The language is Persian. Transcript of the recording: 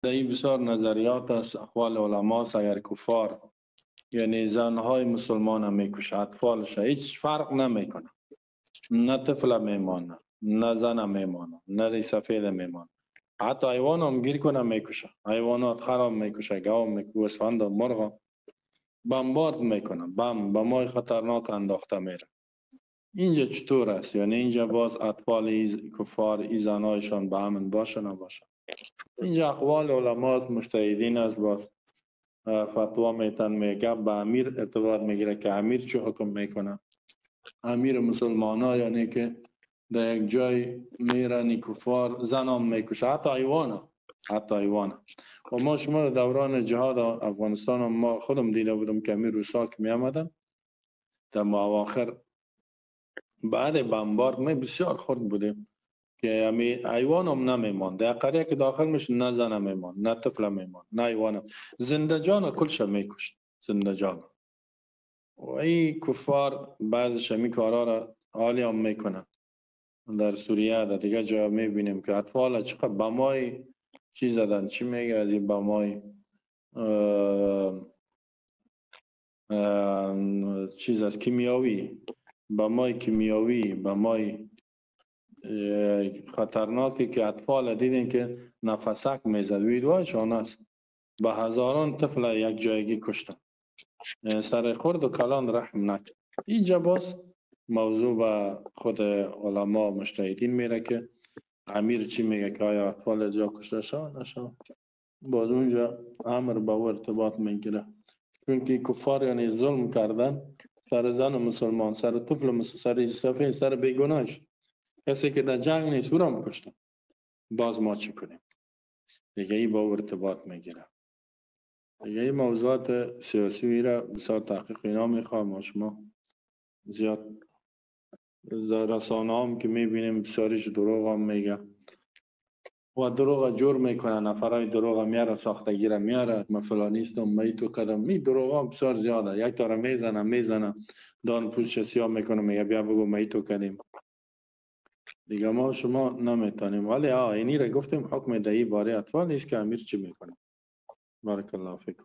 در این بسیار نظریات است، اقوال علما است. اگر کفار یعنی زنهای مسلمان هم میکشه، اطفالش هیچ فرق نمیکنه، نه طفل میمانه، نه زن میمانه، نه ری سفید میمانه، حتی حیوان هم گیر کنه میکشه، حیوانات خراب میکشه، گاو میکشه، گوسفند و مرغ بمبارد میکنه، بمای خطرناک انداخته میره. اینجا چطور است؟ یعنی اینجا باز اطفال کفار ای زنهایشان به امن باشه نباشه؟ اینجا اقوال علماء مجتهدین است. باز فتوا میتن، میگه به امیر ارتباط میگیره که امیر چه حکم میکنه. امیر مسلمان ها یعنی که در یک جای میرن کفار زن هم میکشه، حتی حیوان، حتی حیوان. و ما شما دوران جهاد افغانستان هم ما خودم دیده بودم که امیر روسا که می آمدن در اواخر بعد بمبارد می بسیار خورد بودیم که امی حیوان هم نمیمان، در قریه که داخل میشه نه زن میمان، نه طفل میمان، نه حیوان هم. زنده جان کلش میکشت، زنده جان. و این کفار بعضش همی کارا را حالی هم میکنن. در سوریه در دیگه جا میبینیم که اطفال چقدر بمای چی زدن، چی میگه از این بمای چیز از کیمیاوی، بمای کیمیاوی، بمای خطرناکی که اطفال دیدین که نفسک میزد، ویدوهایشان است. به هزاران طفل یک جایگی کشتن، سر خورد و کلان رحم نکرد. اینجا باز موضوع به خود علما مجتهدین میره که امیر چی میگه که آیا اطفال جا کشته شد نشد. باز اونجا امر به او ارتباط میگیره، چون که کفار یعنی ظلم کردن سر زن و مسلمان، سر طفل مسلمان، سر سفید، سر بیگناهش. کسی که در جنگ نیست او را هم کشتن. باز ما چی کنیم؟ دیگه ای با او ارتباط میگیره. دیگه ای موضوعات سیاسی را بسیار تحقیق اینا میخواه. ما شما زیاد رسانه هم که میبینیم بسیارش دروغ هم میگه و دروغ جور میکنه، نفرای دروغ میاره، ساختگی را میاره، من فلانیستم، می تو کدم، می دروغ هم بسیار زیاده. یک تا میزنه دان پوش سیاه میکنه، میگه بیا بگو می تو کدیم. دیگه ما شما نمیتونیم. ولی اینی را گفتیم حکم دهی باره اطفال نیست که امیر چی میکنه. بارک الله فیکم.